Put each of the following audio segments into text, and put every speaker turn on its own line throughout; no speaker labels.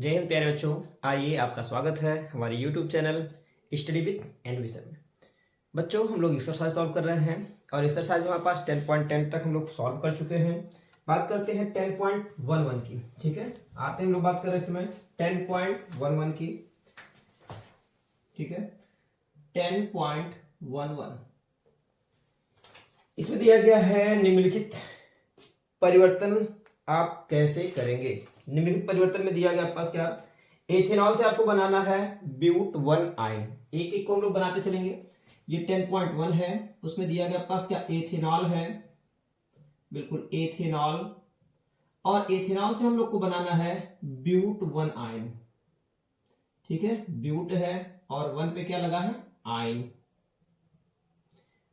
जय हिंद प्यारे बच्चों। आइए आपका स्वागत है हमारे YouTube चैनल स्टडी विथ एनविशन में। बच्चों हम लोग एक्सरसाइज सॉल्व कर रहे हैं और एक्सरसाइज में हमारे पास 10.10 तक हम लोग सॉल्व कर चुके हैं। बात करते हैं 10.11 की। ठीक है, आते हैं हम लोग बात कर रहे हैं इसमें 10.11 की। ठीक है, 10.11 इसमें दिया गया है निम्नलिखित परिवर्तन आप कैसे करेंगे। निम्नलिखित परिवर्तन में दिया गया आपके पास क्या, एथेनॉल से आपको बनाना है ब्यूट 1 आयन। एक एक को हम लोग बनाते चलेंगे। ये 10.1 है, उसमें दिया गया आपके पास क्या, एथेनॉल है, बिल्कुल एथेनॉल। और एथेनॉल से हम लोग को बनाना है ब्यूट 1 आयन। ठीक है, ब्यूट है और 1 पे क्या लगा है, आयन।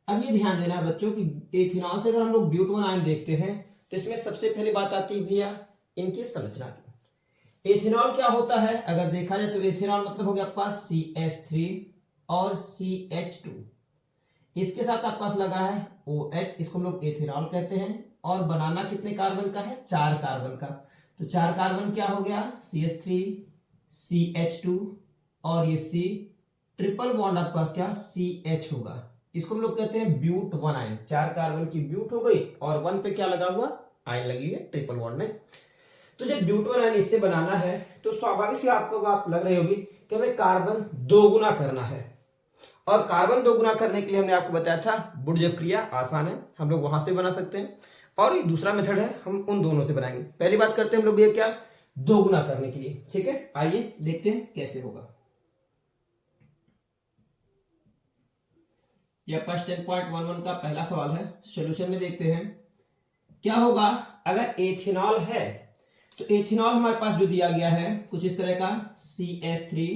अब ये ध्यान देना है बच्चों कि एथेनॉल से अगर हम लोग ब्यूट 1 आयन देखते हैं तो इसमें सबसे पहले बात आती है भैया इनकी संरचना की। एथेनॉल क्या होता है, अगर देखा जाए तो एथेनॉल मतलब हो गया आपके पास CH3 और CH2। इसके साथ आपके पास लगा है OH, इसको हम लोग एथेनॉल कहते हैं। और बनाना कितने कार्बन का है, 4 कार्बन का। तो 4 कार्बन क्या हो गया, CH3 CH2 और ये C, ट्रिपल बॉन्ड आपके पास क्या, CH होगा। इसको हम लोग कहते हैं ब्यूट 1 आयन। 4 कार्बन की ब्यूट हो गई और 1 पे क्या लगा हुआ, आयन लगी है, ट्रिपल बॉन्ड में। तो जब ब्यूट 1 आयन इससे बनाना है तो स्वाभाविक से आपको बात लग रही होगी कि हमें कार्बन दोगुना करना है। और कार्बन दोगुना करने के लिए हमने आपको बताया था बुर्ज क्रिया आसान है, हम लोग वहां से बना सकते हैं। और एक दूसरा मेथड है, हम उन दोनों से बनाएंगे। पहली बात करते हैं हम लोग ये क्या, दोगुना करने के लिए। ठीक है, आइए देखते हैं कैसे होगा। यह 10.11 का पहला सवाल है। सॉल्यूशन में देखते हैं क्या होगा। अगर एथेनॉल है तो एथेनॉल हमारे पास जो दिया गया है कुछ इस तरह का, CH3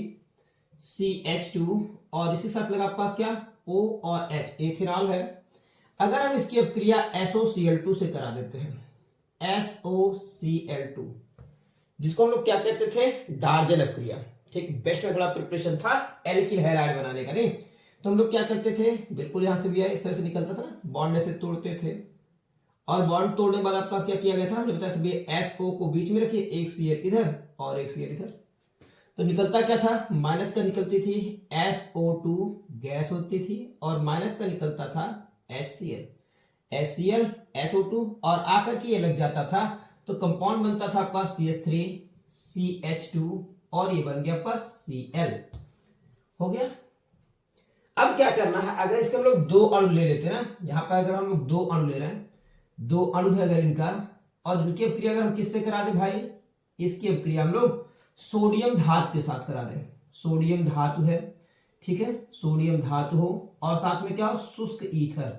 CH2 और इसी साथ लगा आपके पास क्या, O और H, एथेनॉल है। अगर हम इसकी अपक्रिया SOCl2 से करा देते हैं, SOCl2 जिसको हम लोग क्या कहते थे, डार्जन अपक्रिया। ठीक, बेस्ट मेथड ऑफ प्रिपरेशन था एल्किल हैलाइड बनाने का। नहीं तो हम लोग क्या करते थे, बिल्कुल यहां से भी इस तरह से निकलता था ना, बॉन्ड ऐसे तोड़ते थे। और बॉन्ड तोड़ने के बाद आपके पास क्या किया गया था, हमने बताया था SO को बीच में रखिए, एक Cl इधर और एक Cl इधर। तो निकलता क्या था, माइनस का निकलती थी SO2 गैस होती थी और माइनस का निकलता था HCl SO2 और आकर के ये लग जाता था तो कंपाउंड बनता था आपके पास CH3 CH2 और ये बन गया आपके पास Cl। हो गया। अब क्या करना है, अगर इसके हम लोग 2 अणु ले लेते हैं ना, यहां पर अगर हम लोग 2 अणु ले रहे हैं, 2 अणु है अगर इनका, और इनकी अपक्रिया अगर हम किससे करा दें भाई, इसकी अपक्रिया हम लोग सोडियम धातु के साथ करा दें। सोडियम धातु है, ठीक है, सोडियम धातु हो और साथ में क्या हो, शुष्क ईथर।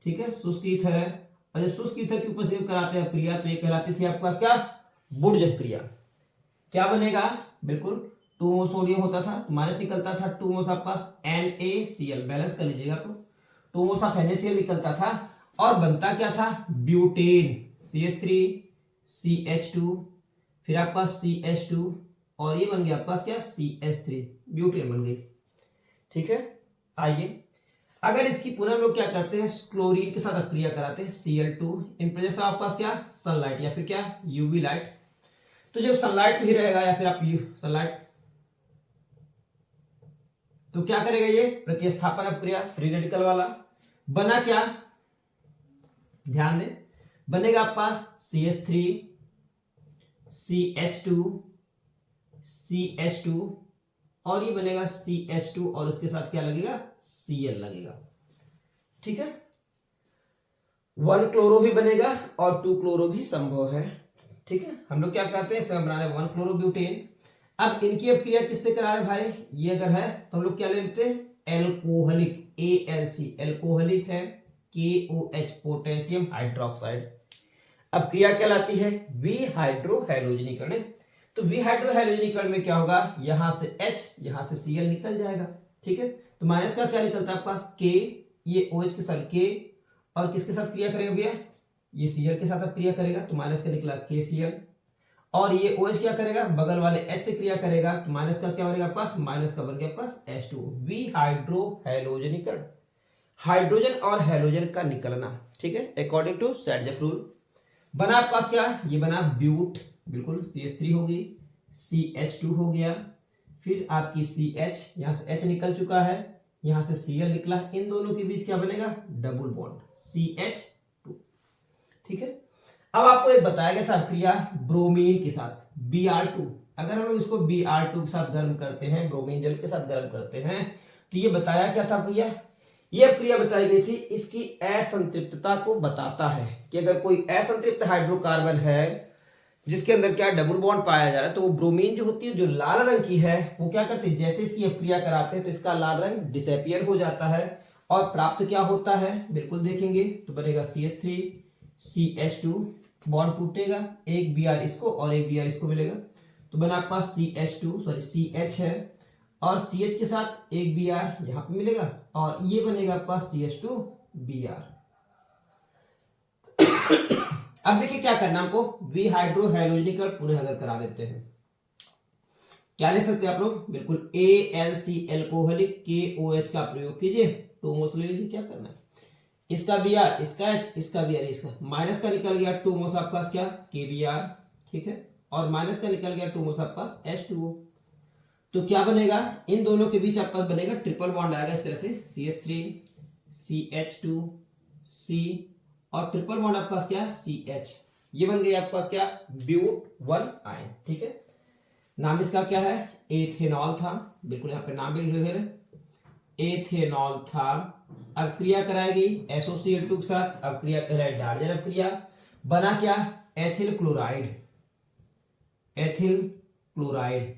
ठीक है, शुष्क ईथर है। और जब शुष्क ईथर की उपस्थिति में कराते हैं अपक्रिया तो ये कहलाती थी आपके पास क्या, बुर्ज अपक्रिया। क्या बनेगा, बिल्कुल 2 मोल सोडियम होता था, माइनस निकलता था 2 मोल्स आपके पास NaCl, बैलेंस कर लीजिएगा तो 2 मोल्स ऑफ NaCl निकलता था और बनता क्या था, ब्यूटेन। CH3 CH2 फिर आपके पास CH2 और ये बन गया आपके पास क्या, CH3, ब्यूटेन बन गई। ठीक है, आइए अगर इसकी पुनः हम लोग क्या करते हैं, क्लोरीन के साथ अपक्रिया कराते हैं Cl2 इन प्रेजेंस आपके पास क्या, सनलाइट या फिर क्या, UV लाइट। तो जब सनलाइट भी रहेगा या फिर आप सनलाइट, तो क्या करेगा ये प्रतिस्थापन अपक्रिया, फ्री रेडिकल वाला। बना क्या, ध्यान दें, बनेगा आपके पास CH3 CH2 CH2 और ये बनेगा CH2 और उसके साथ क्या लगेगा, Cl लगेगा। ठीक है, 1 क्लोरो भी बनेगा और 2 क्लोरो भी संभव है। ठीक है, हम लोग क्या करते हैं, इसमें बना रहे 1 क्लोरोब्यूटेन। अब इनकी अपक्रिया किससे करा रहे भाई, ये अगर है तो हम लोग क्या ले लेते हैं, एल्कोहलिक, ALC एल्कोहलिक है, KOH पोटेशियम हाइड्रोक्साइड। अपक्रिया कहलाती है विहाइड्रोहैलोजनीकरण। तो विहाइड्रोहैलोजनीकरण में क्या होगा, यहां से H यहां से Cl निकल जाएगा। ठीक है, तो माइनस का क्या निकलता है आपके पास, K, ये OH के साथ K और किसके साथ क्रिया करेगा भैया, ये Cl के साथ क्रिया करेगा तो माइनस का निकला KCl और ये OH क्या करेगा, बगल वाले H से क्रिया करेगा तो माइनस का क्या बनेगा पास, माइनस का बन गया पास H2। विहाइड्रोहैलोजनीकरण, हाइड्रोजन और हैलोजन का निकलना। ठीक है, अकॉर्डिंग टू सैडजेफ रूल। बना आपके पास क्या, ये बना ब्यूट बिल्कुल CH3 होगी, CH2 हो गया, फिर आपकी CH, यहां से H निकल चुका है, यहां से Cl निकला, इन दोनों के बीच क्या बनेगा, डबल बॉन्ड CH2। ठीक है। अब आपको एक बताया गया था क्रिया ब्रोमीन के साथ Br2। अगर हम लोग इसको Br2 के साथ गर्म करते हैं, ब्रोमीन जल के साथ गर्म करते हैं, तो ये बताया क्या था भैया, ये क्रिया बताई गई थी इसकी असंतृप्तता को बताता है कि अगर कोई असंतृप्त हाइड्रोकार्बन है जिसके अंदर क्या डबल बॉन्ड पाया जा रहा है, तो वो ब्रोमीन जो होती है, जो लाल रंग की है, वो क्या करती है, जैसे इसकी अपक्रिया कराते हैं तो इसका लाल रंग डिसअपियर हो जाता है और प्राप्त क्या होता है, बिल्कुल देखेंगे तो बनेगा CH3 CH2, बॉन्ड टूटेगा, एक Br इसको और एक Br इसको मिलेगा, तो बना आपके पास CH है और CH के साथ एक Br यहां पे मिलेगा और ये बनेगा आपके पास CH2Br। अब देखिए क्या करना हमको, विहाइड्रोहैलोजेनिकल पुनः अगर करा देते हैं, क्या ले सकते हैं आप लोग, बिल्कुल ALC एल्कोहलिक KOH का प्रयोग कीजिए, टोमोस ले लीजिए, क्या करना है, इसका Br, इसका H, इसका Br, इसका माइनस का निकल गया टोमोस आपके पास क्या KBr, ठीक है, और माइनस का निकल गया टोमोस आपके पास H2O, तो क्या बनेगा, इन दोनों के बीच आपका बनेगा ट्रिपल बॉन्ड आएगा इस तरह से CH3 CH2 C और ट्रिपल बॉन्ड आपके पास क्या है CH, ये बन गई आपके पास क्या ब्यूट 1 आयन। ठीक है, नाम इसका क्या है, एथेनॉल था, बिल्कुल यहाँ पे नाम भी लिख रहे हैं, एथेनॉल था। अब क्रिया कराएगी SOCl2 के साथ, अब क्रिया कराए डार्जन, अब क्रिया बना क्या, ethyl chloride, ethyl chloride,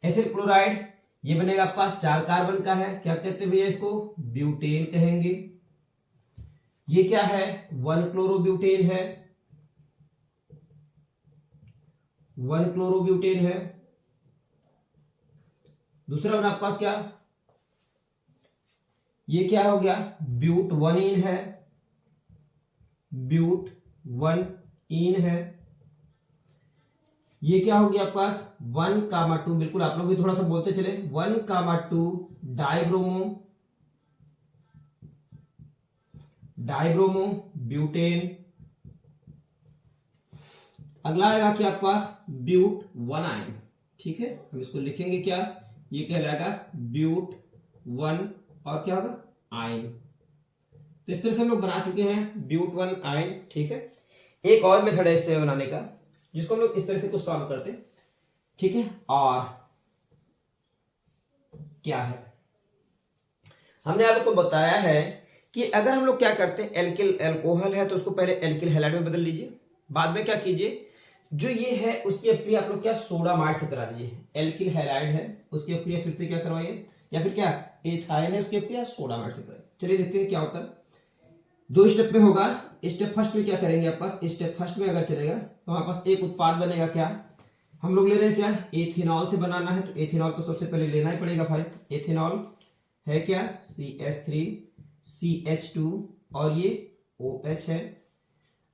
ethyl chloride, ये बनेगा आपके पास 4 कार्बन का है, क्या कहते हैं भैया इसको, ब्यूटेन कहेंगे। ये क्या है, 1 क्लोरोब्यूटेन है, 1 क्लोरोब्यूटेन है। दूसरा बना आपके पास क्या, ये क्या हो गया, ब्यूट 1 इन है, ब्यूट 1 इन है। ये क्या हो गया आपके पास 1,2, बिल्कुल आप लोग भी थोड़ा सा बोलते चले, 1,2 डाइब्रोमो, डाइब्रोमो ब्यूटेन। अगला आएगा क्या आपके पास ब्यूट 1 आयन। ठीक है, हम इसको लिखेंगे क्या, ये कहलाएगा ब्यूट 1 और क्या होगा आयन। तो इस तरह से हम लोग बना चुके हैं ब्यूट 1 आयन। ठीक है, एक और मेथड है इससे बनाने का जिसको हम लोग इस तरह से कुछ सॉल्व करते हैं। ठीक है, और क्या है, हमने आपको बताया है कि अगर हम लोग क्या करते हैं, एल्किल एल्कोहल है तो उसको पहले एल्किल हैलाइड में बदल लीजिए, बाद में क्या कीजिए, जो ये है उसकी अपक्रिया आप लोग क्या सोडामाइड से करा दीजिए। एल्किल हैलाइड है उसकी अपक्रिया फिर से क्या करवाइए, या फिर क्या एथाइन है उसकी अपक्रिया सोडामाइड से कराइए। चलिए देखते हैं क्या होता है। 2 स्टेप में होगा। स्टेप फर्स्ट में क्या करेंगे, आप पास स्टेप फर्स्ट में अगर चलेगा तो हमारे पास एक उत्पाद बनेगा, क्या हम लोग ले रहे हैं, क्या एथेनॉल से बनाना है, तो एथेनॉल तो सबसे पहले लेना ही पड़ेगा भाई। एथेनॉल है क्या CH3 CH2 और ये OH है।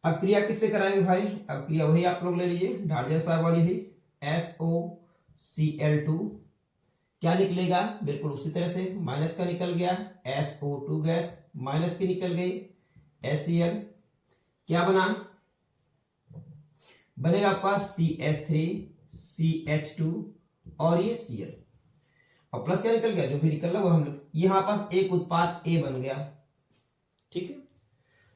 अब क्रिया किससे कराएंगे भाई, अब क्रिया वही आप लोग ले लीजिए डार्जन साहब वाली ही, SOCl2 क्या निकलेगा, बिल्कुल उसी तरह से माइनस का निकल गया, SO2 गैस माइनस की निकल गई, HCl क्या बना, बनेगा आपके पास CH3 CH2 और ये Cl और प्लस क्या निकल गया, जो भी निकल रहा वो हम लोग, यहां पास एक उत्पाद A बन गया। ठीक है,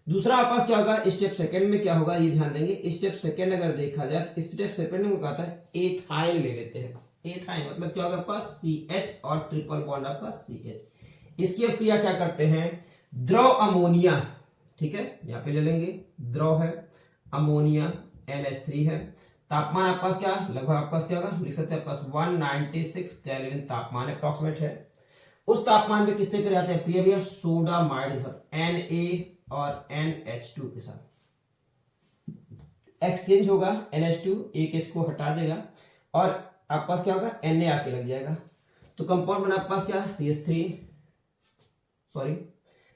दूसरा आपके पास क्या होगा, स्टेप सेकंड में क्या होगा, ये ध्यान देंगे। स्टेप सेकंड अगर देखा जाए तो स्टेप सेकंड में कहता है एथाइन ले लेते हैं। एथाइन मतलब क्या होगा आपके पास CH और ट्रिपल बॉन्ड आपका CH। इसकी अब क्रिया क्या करते हैं, द्रव अमोनिया, ठीक है यहां पे ले लेंगे, द्रव है अमोनिया NH3 है, तापमान आपके पास क्या लगभग आपके पास क्या होगा, लिख सकते हैं आपके पास 196 केल्विन तापमान अप्रॉक्सीमेट है। उस तापमान पे किससे करे जाते हैं क्रिया भैया, सोडामाइड के साथ Na और NH2 के साथ एक्सचेंज होगा, NH2 एक H को हटा देगा और आपके पास क्या होगा Na आके लग जाएगा, तो कंपाउंड बना आपके पास क्या CH3 सॉरी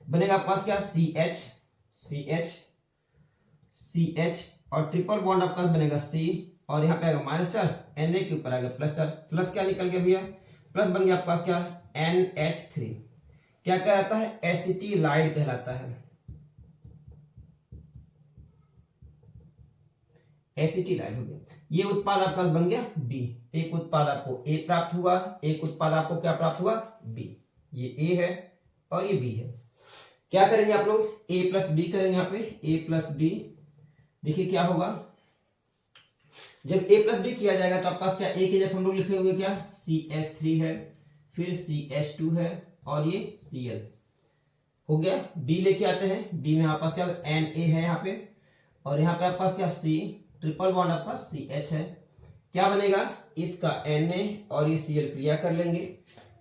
बनेगा आपके पास क्या CH और ट्रिपल बॉन्ड आपके पास बनेगा C और यहाँ पे आएगा माइनस चार्ज, Na के ऊपर आएगा प्लस चार्ज, प्लस क्या निकल गया भैया, प्लस बन गया आपके पास क्या NH3 क्या कहलाता है, एसिटिलाइड कहलाता है। एसिटिलाइल हो गया। ये उत्पाद आपका बन गया बी। एक उत्पाद आपको ए प्राप्त हुआ, एक उत्पाद आपको क्या प्राप्त हुआ, बी। ये ए है और ये बी है। क्या करेंगे आप लोग, ए प्लस बी करेंगे यहाँ पे, ए प्लस बी। देखिए क्या होगा, जब ए प्लस बी किया जाएगा तो आपके पास क्या, ए की जगह हम लोग लिखे हुए क्या, CH3 है, फिर CH2 है और ये Cl हो गया। बी लेके आते हैं, बी में आपके पास क्या Na है यहाँ पे, और यहाँ पे आपके पास क्या C, ट्रिपल बॉन्ड आपका CH है। क्या बनेगा, इसका Na और ये Cl क्रिया कर लेंगे,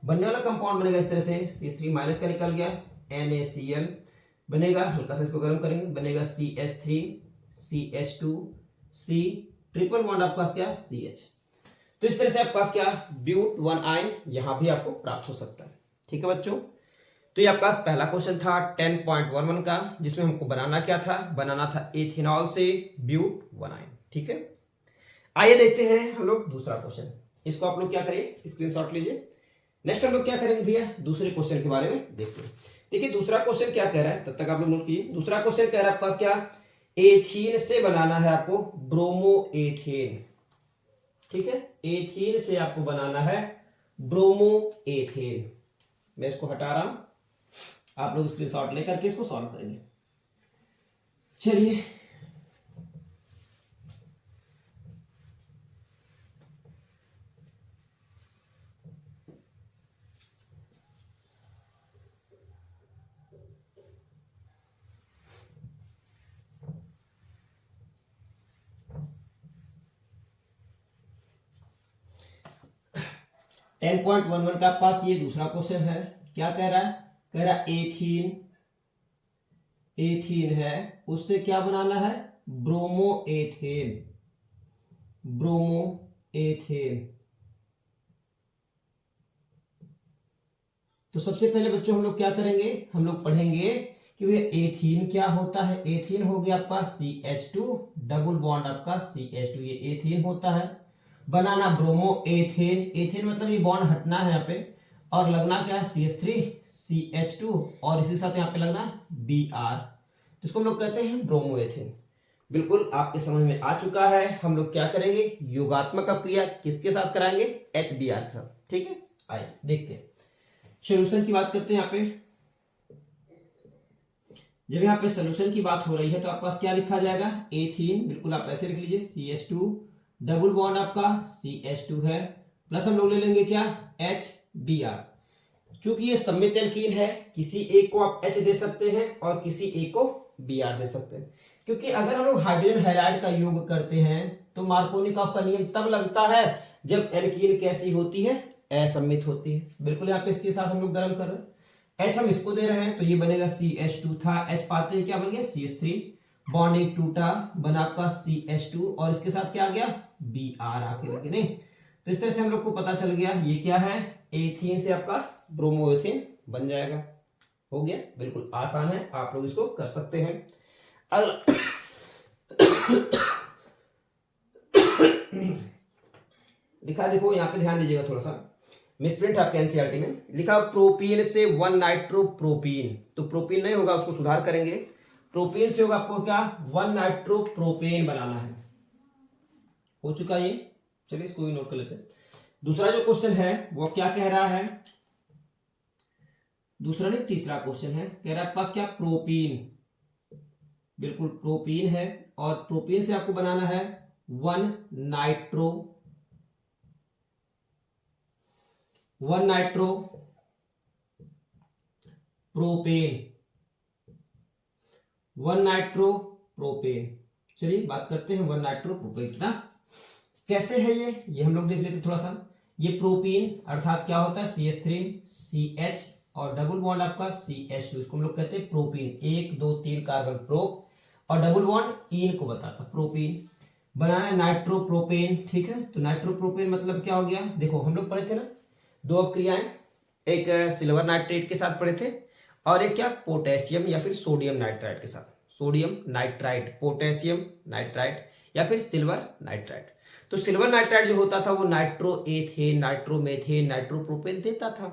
बनने वाला कंपाउंड बनेगा इस तरह से, CH3 माइनस का निकल गया, NaCl बनेगा, हल्का सा इसको गर्म करेंगे, बनेगा CH3 CH2 C, triple bond आपके पास क्या CH। तो इस तरह से आपके पास क्या ब्यूट 1 आयन यहां भी आपको प्राप्त हो सकता है। ठीक है बच्चों, तो ये आपके पास पहला क्वेश्चन था 10.11 का, जिसमें हमको बनाना क्या था, बनाना था एथेनॉल से ब्यूट 1 आयन। ठीक है, आइए देखते हैं हम लोग दूसरा क्वेश्चन। इसको आप लोग क्या करिए, स्क्रीनशॉट लीजिए। नेक्स्ट हम लोग क्या करेंगे भैया, दूसरे क्वेश्चन के बारे में देखते हैं। देखिए दूसरा क्वेश्चन क्या कह रहा है, तब तक आप लोग नोट कीजिए। दूसरा क्वेश्चन कह रहा है आपके पास क्या, एथीन से बनाना है आपको ब्रोमो एथेन। ठीक है, एथीन से आपको बनाना है ब्रोमो एथेन। मैं इसको हटा रहा हूं, आप लोग स्क्रीनशॉट लेकर के इसको सॉल्व करेंगे। चलिए, टेन पॉइंट 11 का पास ये दूसरा क्वेश्चन है। क्या कह रहा है, कह रहा एथीन, एथीन है, उससे क्या बनाना है, ब्रोमो एथेन, ब्रोमो एथेन। तो सबसे पहले बच्चों हम लोग क्या करेंगे, हम लोग पढ़ेंगे कि भैया एथीन क्या होता है। एथीन हो गया आपका CH2, डबल बॉन्ड आपका CH2, ये एथीन होता है। बनाना ब्रोमो एथेन, एथेन मतलब ये बॉन्ड हटना है यहाँ पे, और लगना क्या है CH3 CH2, और इसी साथ यहाँ पे लगना Br, तो इसको हम लोग कहते हैं ब्रोमो एथेन। बिल्कुल आपके समझ में आ चुका है। हम लोग क्या करेंगे, योगात्मक अपक्रिया किसके साथ कराएंगे, HBr के साथ। ठीक है, आइए देखते हैं। सोल्यूशन की बात करते हैं। यहाँ पे जब यहाँ पे सोल्यूशन की बात हो रही है तो आपके पास क्या लिखा जाएगा, एथीन, बिल्कुल आप ऐसे लिख लीजिए, CH2, डबल बॉन्ड आपका CH2 है, प्लस हम लोग ले लेंगे क्या, HBr। क्योंकि ये सममित एल्कीन है, किसी एक को आप H दे सकते हैं और किसी एक को Br दे सकते हैं। क्योंकि अगर हम लोग हाइड्रोजन हैलाइड का योग करते हैं तो मार्कोनिकॉफ का नियम तब लगता है जब एल्कीन कैसी होती है, असम्मित होती है। बिल्कुल यहाँ पे इसके साथ हम लोग गर्म कर रहे हैं, H हम इसको दे रहे हैं तो ये बनेगा CH2 था, H पाते हैं क्या बन गया CH3, बॉन्ड एक टूटा, बना आपका CH2 और इसके साथ क्या आ गया Br आके लगे नहीं। तो इस तरह से हम लोग को पता चल गया ये क्या है, एथीन से आपका ब्रोमो एथेन बन जाएगा। हो गया, बिल्कुल आसान है, आप लोग इसको कर सकते हैं। लिखा देखो यहाँ पे, ध्यान दीजिएगा थोड़ा सा, मिसप्रिंट आपके एनसीईआरटी में लिखा प्रोपीन से 1 नाइट्रोप्रोपीन, तो प्रोपीन नहीं होगा, उसको सुधार करेंगे, प्रोपीन से होगा आपको क्या 1 नाइट्रोप्रोपेन बनाना है। हो चुका ये, चलिए इसको भी नोट कर लेते हैं। दूसरा जो क्वेश्चन है वो क्या कह रहा है, दूसरा नहीं तीसरा क्वेश्चन है, कह रहा है पास क्या प्रोपीन, बिल्कुल प्रोपीन है, और प्रोपीन से आपको बनाना है 1 nitro, 1 nitro propane, 1 nitro propane. चलिए बात करते हैं 1 नाइट्रो प्रोपेन ना कैसे है ये हम लोग देख लेते थोड़ा सा। ये प्रोपीन अर्थात क्या होता है CH3 CH और डबल बॉन्ड आपका CH2, इसको हम लोग कहते हैं प्रोपीन, 1 2 3 कार्बन प्रोप, और डबल बॉन्ड इन को बताता प्रोपीन। बनाना है नाइट्रोप्रोपेन। ठीक है, तो नाइट्रोप्रोपेन मतलब क्या हो गया, देखो हम लोग पढ़े थे ना दो अपक्रियाएं, एक सिल्वर नाइट्रेट के साथ पढ़े थे और एक क्या पोटेशियम या फिर सोडियम नाइट्राइट के साथ, सोडियम नाइट्राइट, पोटेशियम नाइट्राइट या फिर सिल्वर नाइट्राइट। तो सिल्वर नाइट्राइट जो होता था वो नाइट्रो एथेन, नाइट्रोमेथेन, नाइट्रोप्रोपेन देता था,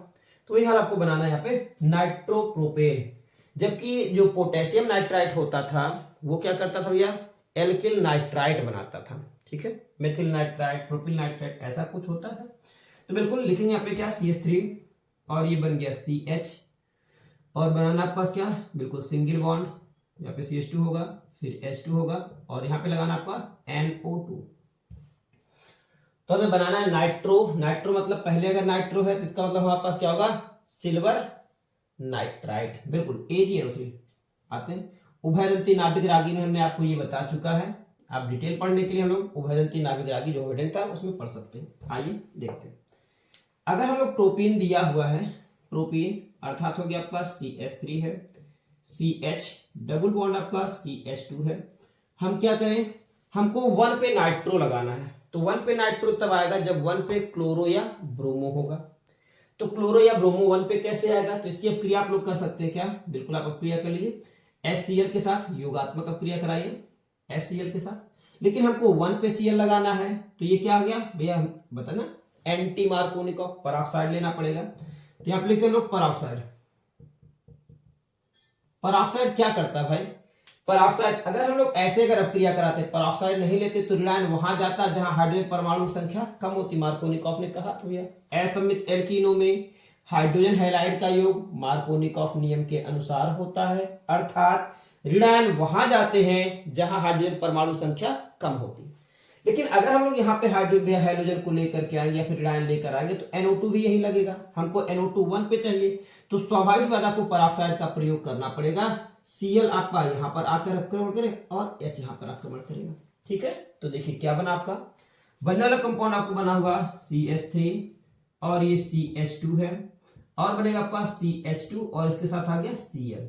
तो वही हाल आपको बनाना है यहाँ पे नाइट्रोप्रोपेन। जबकि जो पोटेशियम नाइट्राइट होता था वो क्या करता था भैया, एल्किल नाइट्राइट बनाता था। ठीक है, मेथिल नाइट्राइट, प्रोपिल नाइट्राइट, ऐसा कुछ होता है। तो बिल्कुल लिखेंगे यहाँ पे क्या, CH3 और ये बन गया CH, और बनाना आपके पास क्या, बिल्कुल सिंगल बॉन्ड, यहाँ पे CH2 होगा, फिर H2 होगा, और यहाँ पे लगाना आपका NO2। तो हमें बनाना है नाइट्रो। नाइट्रो मतलब पहले अगर नाइट्रो है तो इसका मतलब हमारे पास क्या होगा, सिल्वर नाइट्राइट। बिल्कुल AgNO3 आते हैं। उभयदंती नाभिक रागी में हमने आपको ये बता चुका है। आप डिटेल पढ़ने के लिए हम लोग उभयदंती नाभिक रागी जो हेडिंग था उसमें पढ़ सकते हैं। आइए देखते हैं। अगर हम लोग प्रोपीन दिया हुआ है, प्रोपीन अर्थात हो गया आपका CH3 है, CH डबल बॉन्ड आपका CH2 है। हम क्या करें, हमको 1 पे नाइट्रो लगाना है। तो 1 पे नाइट्रो तब आएगा जब 1 पे क्लोरो या ब्रोमो होगा। तो क्लोरो या ब्रोमो 1 पे कैसे आएगा, तो इसकी अब क्रिया आप लोग कर सकते हैं क्या, बिल्कुल आप क्रिया कर लीजिए। HCl के साथ योगात्मक क्रिया कराइए HCl के साथ। लेकिन हमको 1 पे Cl लगाना है, तो ये क्या आ गया भैया, बता ना, एंटी मार्कोनिकॉफ परऑक्साइड लेना पड़ेगा। तो यहां पे लिखते हैं लोग परऑक्साइड। परऑक्साइड क्या करता है भाई, परऑक्साइड अगर हम लोग ऐसे अगर अपक्रिया कराते, परऑक्साइड नहीं लेते तो ऋणायन वहां जाता जहां हाइड्रोजन परमाणु संख्या कम होती। मार्कोनिकॉफ ने कहा तो भैया असममित एल्कीनों में हाइड्रोजन हैलाइड का योग मार्कोनिकॉफ नियम के अनुसार होता है, अर्थात ऋणायन वहां जाते हैं जहां हाइड्रोजन परमाणु संख्या कम होती। लेकिन अगर हम लोग यहाँ पे हाइड्रोजन को लेकर के आएंगे या फिर ऋणायन लेकर आएंगे तो NO2 भी यही लगेगा। हमको NO2 1 पे चाहिए, तो स्वाभाविक बात आपको परऑक्साइड का प्रयोग करना पड़ेगा। Cl आपका यहाँ पर आकर आक्रमण करे और H यहाँ पर आक्रमण करेगा। ठीक है, तो देखिए क्या बना आपका, बनने वाला कंपाउंड आपको बना हुआ CH3 और ये CH2 है, और बनेगा आपका CH2 और इसके साथ आ गया Cl।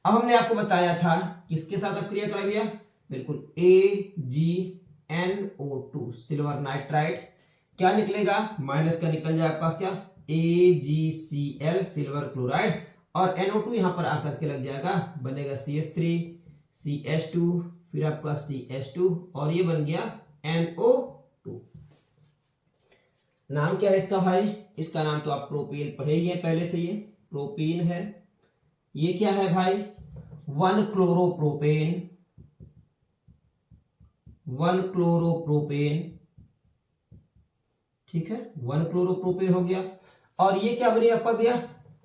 अब हमने आपको बताया था किसके साथ अपक्रिया करा गया, बिल्कुल AgNO2 सिल्वर नाइट्राइट। क्या निकलेगा, माइनस का निकल जाए पास क्या, AgCl सिल्वर क्लोराइड, और NO2 यहां पर आकर के लग जाएगा, बनेगा CH3 CH2 फिर आपका CH2 और ये बन गया NO2। नाम क्या है इसका भाई, इसका नाम तो आप प्रोपीन पढ़े ही हैं पहले से, ये प्रोपीन है। ये क्या है भाई, 1 क्लोरोप्रोपेन, 1 क्लोरोप्रोपेन। ठीक है, 1 क्लोरोप्रोपेन हो गया। और ये क्या बनी आपका भैया,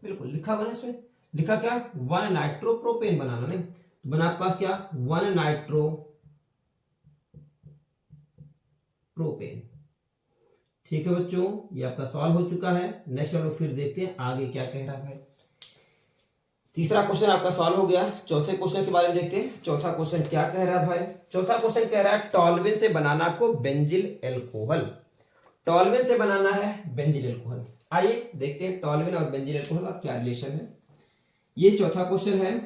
बिल्कुल लिखा हुआ है इसमें, लिखा क्या, 1 नाइट्रोप्रोपेन बनाना, नहीं तो बना आपके पास क्या, 1 नाइट्रोप्रोपेन। ठीक है बच्चों, ये आपका सॉल्व हो चुका है। नेक्स्ट हम लोग फिर देखते हैं आगे क्या कह रहा है भाई। तीसरा क्वेश्चन आपका सॉल्व हो गया। चौथे क्वेश्चन के बारे में देखते हैं। चौथा क्वेश्चन क्या कह रहा है भाई, चौथा क्वेश्चन कह रहा है टॉल्विन से बनाना आपको बेंजिल एल्कोहल। टॉल्विन से बनाना है बेंजिल एल्कोहल। आइए देखते हैं टॉल्विन और बेंजिल एल्कोहल का क्या रिलेशन है। ये चौथा क्वेश्चन है।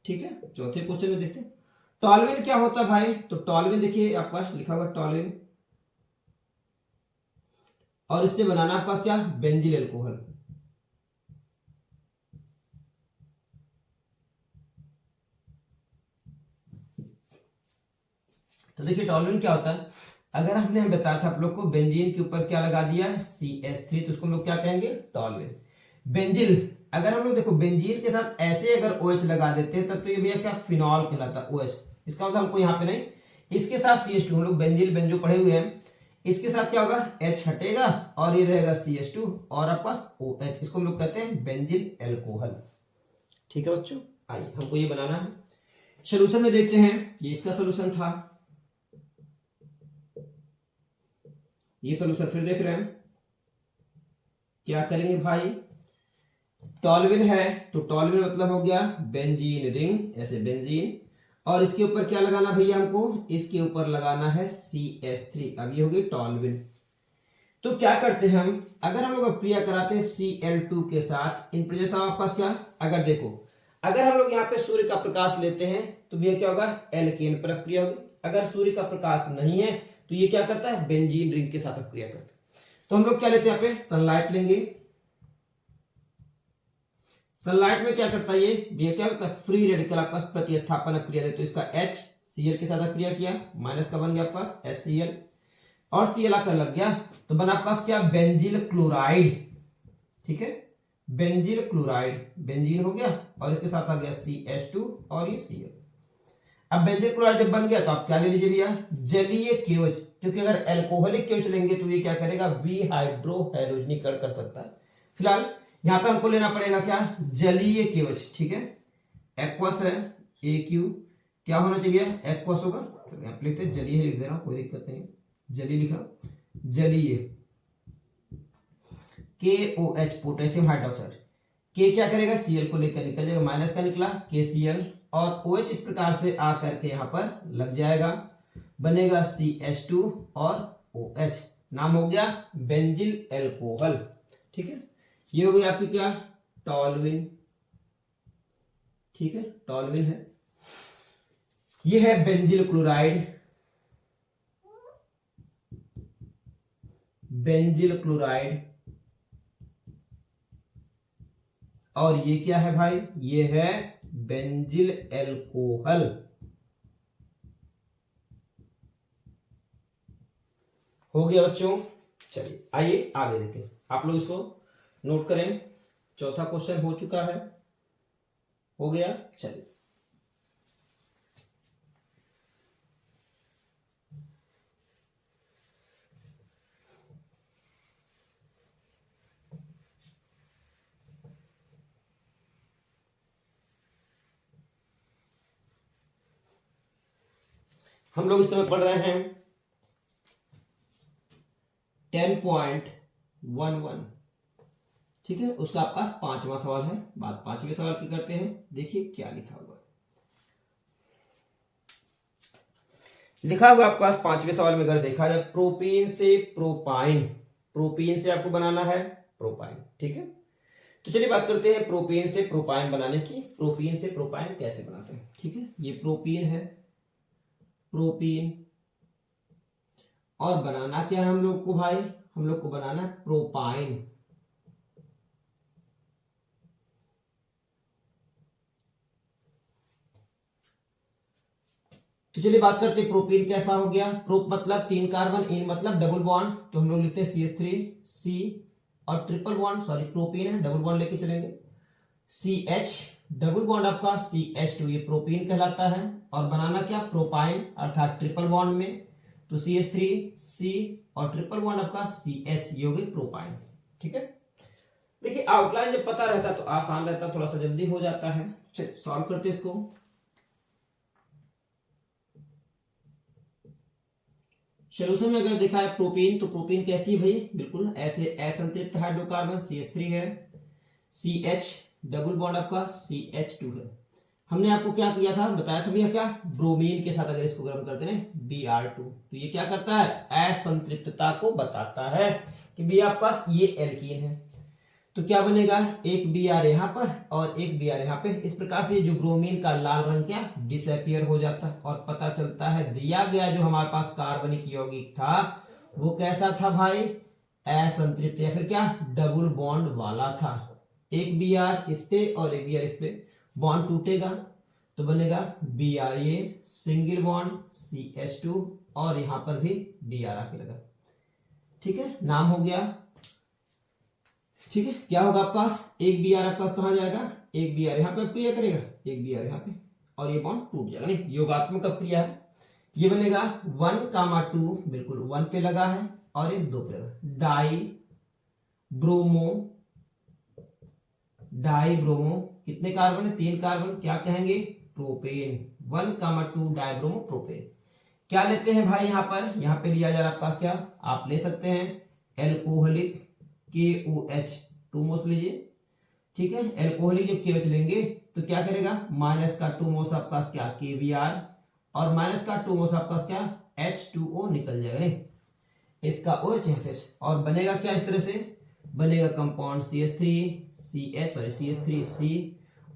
ठीक है, चौथे क्वेश्चन में देखते हैं टॉल्विन क्या होता है भाई। तो टॉल्विन देखिए आपके पास लिखा हुआ टॉल्विन, और इससे बनाना आपके पास क्या, बेंजिल एल्कोहल। तो देखिए टॉल्विन क्या होता है, अगर हमने बताया था आप लोग को बेंजीन के ऊपर क्या लगा दिया है CH3, तो उसको हम लोग क्या कहेंगे, टॉल्विन। बेंजिल अगर हम लोग देखो बेंजीन के साथ ऐसे अगर OH लगा देते हैं तब तो ये भैया क्या, फिनॉल कहलाता है OH। इसका मतलब हमको यहाँ पे नहीं, इसके साथ CH2, हम लोग बेंजिल बेंजो पढ़े हुए हैं, इसके साथ क्या होगा, H हटेगा और ये रहेगा CH2 और आपके पास OH, इसको हम लोग कहते हैं बेंजिल एल्कोहल। ठीक है बच्चों, आइए हमको ये बनाना है। सोल्यूशन में देखते हैं, ये इसका सोल्यूशन था, ये सोल्यूशन फिर देख रहे हैं। क्या करेंगे भाई, टॉल्विन है तो टॉल्विन मतलब हो गया बेंजीन रिंग, ऐसे बेंजीन, और इसके ऊपर क्या लगाना भैया हमको, इसके ऊपर लगाना है CH3। अब ये हो गई टॉल्विन। तो क्या करते हैं हम, अगर हम लोग अपक्रिया कराते हैं Cl2 के साथ, इन प्रेजेंस ऑफ आपके पास क्या, अगर देखो अगर हम लोग यहाँ पे सूर्य का प्रकाश लेते हैं तो भैया क्या होगा, एल्केन पर अपक्रिया होगी। अगर सूर्य का प्रकाश नहीं है तो ये क्या करता है, बेंजीन रिंग के साथ अपक्रिया करता है। तो हम लोग क्या लेते हैं यहाँ पे, सनलाइट लेंगे। सनलाइट में क्या करता है ये क्या होता है, फ्री रेडिकल आपके पास प्रतिस्थापन अपक्रिया देते, तो इसका H Cl के साथ अपक्रिया किया, माइनस का बन गया आपके पास HCl और Cl आकर लग गया, तो बना आपके पास क्या, बेंजिल क्लोराइड। ठीक है, बेंजिल क्लोराइड, बेंजीन हो गया और इसके साथ आ गया CH2 और ये Cl। अब बेंजील क्लोराइड जब बन गया तो आप क्या ले लीजिए भैया, जलीय केवच, क्योंकि अगर एल्कोहलिक केवच लेंगे तो ये क्या करेगा, विहाइड्रोहैलोजनीकरण कर सकता है। फिलहाल यहां पे हमको लेना पड़ेगा क्या, जलीय केवच, ठीक है, एक्वस है, AQ क्या होना चाहिए, एक्वस होगा, तो यहां पे लिखते हैं जलीय लिख दे रहा हूं, कोई दिक्कत नहीं, जलीय लिखा, जलीय, KOH पोटेशियम हाइड्रोक्साइड, के क्या करेगा, Cl को लेकर निकल जाएगा, माइनस का निकला KCl, और OH इस प्रकार से आकर के यहां पर लग जाएगा, बनेगा CH2 और OH, नाम हो गया बेंजिल एल्कोहल, ठीक है। ये हो गई आपकी क्या, टॉल्यूइन, ठीक है, टॉल्यूइन है। ये है बेंजिल क्लोराइड, बेंजिल क्लोराइड, और ये क्या है भाई, ये है बेंजिल एल्कोहल। हो गया बच्चों, चलिए आइए आगे देखते हैं, आप लोग इसको नोट करें, चौथा क्वेश्चन हो चुका है, हो गया, चलिए हम लोग इस समय पढ़ रहे हैं 10.11, ठीक है, उसका आपके पास 5वां सवाल है। बात 5वें सवाल की करते हैं, देखिए क्या लिखा हुआ है। लिखा हुआ आपके पास 5वें सवाल में अगर देखा जाए, प्रोपीन से प्रोपाइन, प्रोपीन से आपको बनाना है प्रोपाइन, ठीक है। तो चलिए बात करते हैं प्रोपीन से प्रोपाइन बनाने की, प्रोपीन से प्रोपाइन कैसे बनाते हैं, ठीक है। ये प्रोपीन है, प्रोपीन, और बनाना क्या है हम लोग को भाई, हम लोग को बनाना है प्रोपाइन, तो चलिए बात करते हैं प्रोपीन कैसा हो गया। प्रोप मतलब 3 कार्बन, इन मतलब डबल बॉन्ड, तो हम लोग लिखते हैं CH3C, और ट्रिपल बॉन्ड, सॉरी प्रोपीन है, डबल बॉन्ड लेके चलेंगे, CH, डबल बॉन्ड आपका CH2, ये प्रोपीन कहलाता है, और बनाना क्या, प्रोपाइन, अर्थात ट्रिपल बॉन्ड में, तो CH3C और ट्रिपल बॉन्ड आपका CH, ये हो गई प्रोपाइन, ठीक है। देखिए आउटलाइन जब पता रहता तो आसान रहता, थोड़ा सा जल्दी हो जाता है। चलिए सॉल्व करते इसको। सोल्यूशन में अगर देखा है प्रोपीन, तो प्रोपीन कैसी है भाई, बिल्कुल ऐसे असंतृप्त हाइड्रोकार्बन CH3 है, CH, डबल बॉन्ड आपका CH2 है। हमने आपको क्या किया था, बताया था भैया क्या, ब्रोमीन के साथ अगर इसको गर्म करते हैं Br2, तो ये क्या करता है, असंतृप्तता को बताता है कि भैया आपके पास ये एल्कीन है, तो क्या बनेगा, एक Br यहां पर और एक Br यहां पे, इस प्रकार से जो ब्रोमीन का लाल रंग क्या डिसअपियर हो जाता है, और पता चलता है दिया गया जो हमारे पास कार्बनिक यौगिक था वो कैसा था भाई, असंतृप्त, या फिर क्या डबल बॉन्ड वाला था। एक Br इस पे और एक Br इस पे, बॉन्ड टूटेगा तो बनेगा Br, ये सिंगल बॉन्ड CH2, और यहां पर भी Br आके लगा, ठीक है, नाम हो गया, ठीक है। क्या होगा आपके पास, एक Br आपके पास कहां जाएगा, एक Br यहां पे क्रिया करेगा, एक Br यहां पे, और ये बॉन्ड टूट जाएगा, नहीं योगात्मक क्रिया है, ये बनेगा 1,2, बिल्कुल 1 पे लगा है, और एक 2 पे लगा, डाई ब्रोमो, कितने कार्बन है, 3 कार्बन, क्या कहेंगे, प्रोपेन, 1,2 डाइब्रोमो प्रोपेन। क्या लेते हैं भाई, यहां पे लिया जा रहा है आपके पास क्या, आप ले सकते हैं एल्कोहलिक KOH, 2 मोल्स लीजिए, ठीक है। एल्कोहलिक जब KOH लेंगे तो क्या करेगा, माइनस का 2 मोल्स आपके पास क्या KBr, और माइनस का 2 मोल्स आपके पास क्या H2O निकल जाएगा, नहीं इसका OH, और बनेगा क्या, इस तरह से बनेगा कंपाउंड CH3C,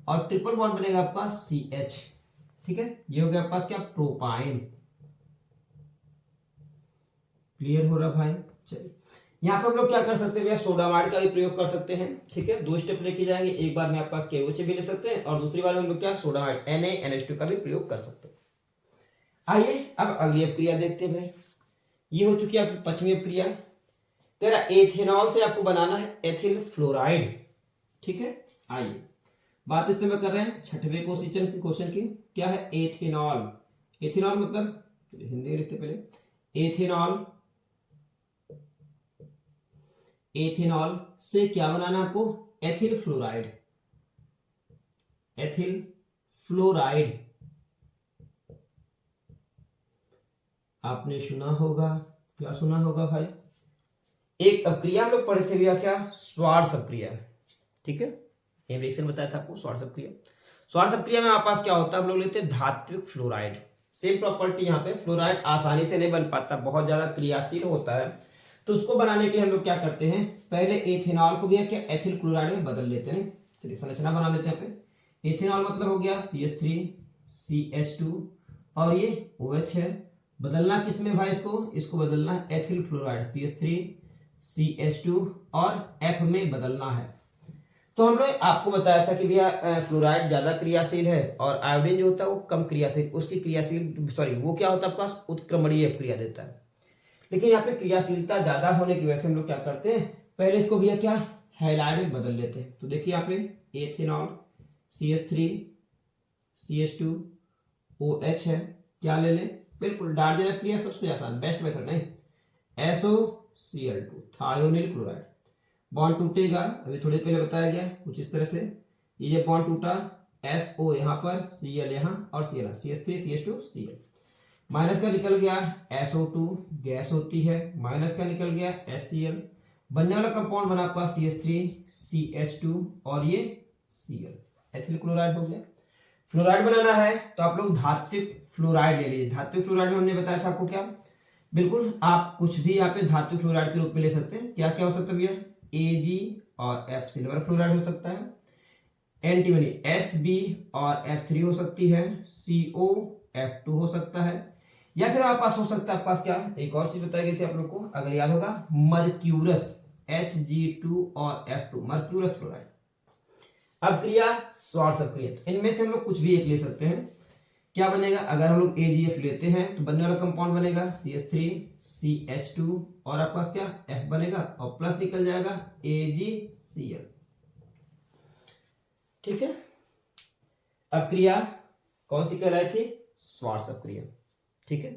और ट्रिपल बॉन्ड बनेगा आपके पास CH, ठीक है। ये हो गया आपके पास क्या, प्रोपाइन। क्लियर हो रहा भाई, चलिए यहाँ पर हम लोग क्या कर सकते हैं, सोडामाइड का भी प्रयोग कर सकते हैं, ठीक है। 2 स्टेप लेके जाएंगे, एक बार में आपके पास KOH भी ले सकते हैं, और दूसरी बार में हम लोग क्या, सोडामाइड NaNH2 का भी प्रयोग कर सकते हैं। आइए अब अगली अपक्रिया देखते हैं भाई, ये हो चुकी है आपकी 5वीं अपक्रिया। तेरा एथेनॉल से आपको बनाना है एथिल फ्लोराइड, ठीक है। आइए बात इस समय कर रहे हैं 6वें क्वेश्चन की, क्या है एथेनॉल, एथेनॉल मतलब, हिंदी में लिखते पहले, एथेनॉल, एथेनॉल से क्या बनाना है आपको, एथिल फ्लोराइड, एथिल फ्लोराइड आपने सुना होगा, क्या सुना होगा भाई, एक अक्रिया हम लोग पढ़े थे भैया, क्या, स्वार्स अक्रिया, ठीक है, ये रिएक्शन बताया था आपको, स्वार्स अक्रिया। स्वार्स अक्रिया में हमारे पास क्या होता है, हम लोग लेते हैं धात्विक फ्लोराइड, सेम प्रॉपर्टी यहाँ पे, फ्लोराइड आसानी से नहीं बन पाता, बहुत ज्यादा क्रियाशील होता है, तो उसको बनाने के लिए हम लोग क्या करते हैं, पहले एथेनॉल को भी क्या एथिल क्लोराइड में बदल लेते हैं। चलिए संरचना बना लेते हैं यहाँ पे, एथेनॉल मतलब हो गया CH3 CH2 और ये OH है, बदलना किसमें भाई, इसको बदलना है एथिल फ्लोराइड CH3 CH2 और F में बदलना है। तो हम लोग आपको बताया था कि भैया फ्लोराइड ज्यादा क्रियाशील है और आयोडीन जो होता है वो कम क्रियाशील, उसकी क्रियाशील सॉरी वो क्या होता है आपके पास, उत्क्रमणीय क्रिया देता है। लेकिन यहाँ पे क्रियाशीलता ज्यादा होने की वजह से हम लोग क्या करते हैं, पहले इसको भैया क्या हैलाइड में बदल लेते हैं। तो देखिए यहाँ पे एथेनॉल CH3 CH2 OH है, क्या ले लें, बिल्कुल डार्जन क्रिया सबसे आसान बेस्ट मेथड, नहीं, SOCl2 थायोनिल क्लोराइड, बॉन्ड टूटेगा, अभी थोड़ी पहले बताया गया कुछ इस तरह से, ये बॉन्ड टूटा, SO यहाँ पर, Cl यहाँ और Cl यहाँ, CH3 CH2 Cl, माइनस का निकल गया SO2 गैस होती है, माइनस का निकल गया HCl, बनने वाला कंपाउंड बना आपका CH3 CH2 और ये Cl, एथिल क्लोराइड हो गया। फ्लोराइड बनाना है तो आप लोग धात्विक फ्लोराइड ले लीजिए। धात्विक फ्लोराइड में हमने बताया था आपको क्या, बिल्कुल आप कुछ भी यहाँ पे धात्विक फ्लोराइड के रूप में ले सकते हैं। क्या क्या हो सकता है भैया, Ag और F सिल्वर फ्लोराइड हो सकता है, एंटीमनी Sb और F3 हो सकती है, CO F2 हो सकता है, या फिर आपके पास हो सकता है आपके पास क्या, एक और चीज बताई गई थी आप लोग को अगर याद होगा, मर्क्यूरस Hg2 और F2, मर्क्यूरस फ्लोराइड। अब क्रिया स्वार्स अक्रिया, इनमें से हम लोग कुछ भी एक ले सकते हैं। क्या बनेगा, अगर हम लोग AgF लेते हैं तो बनने वाला कंपाउंड बनेगा CH3 CH2 और आपके पास क्या F बनेगा और प्लस निकल जाएगा AgCl, ठीक है। अब क्रिया कौन सी कहलाई थी, स्वार्स अक्रिया, ठीक है।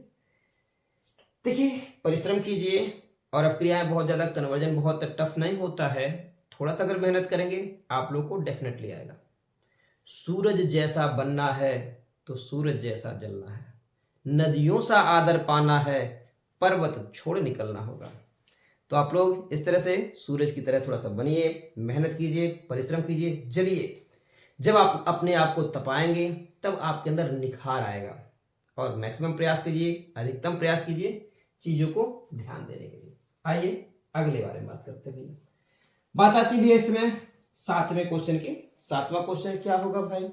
देखिए परिश्रम कीजिए, और अब क्रियाएं बहुत ज्यादा, कन्वर्जन बहुत टफ नहीं होता है, थोड़ा सा अगर मेहनत करेंगे आप लोग को डेफिनेटली आएगा। सूरज जैसा बनना है तो सूरज जैसा जलना है, नदियों सा आदर पाना है, पर्वत छोड़ निकलना होगा। तो आप लोग इस तरह से सूरज की तरह थोड़ा सा बनिए, मेहनत कीजिए, परिश्रम कीजिए, जलिए। जब आप अपने आप को तपाएंगे तब आपके अंदर निखार आएगा, और मैक्सिमम प्रयास कीजिए, अधिकतम प्रयास कीजिए चीजों को ध्यान देने के लिए। आइए अगले बारे में बात करते हैं। बात आती भी है इसमें 7वें क्वेश्चन की। 7वां क्वेश्चन क्या होगा भाई,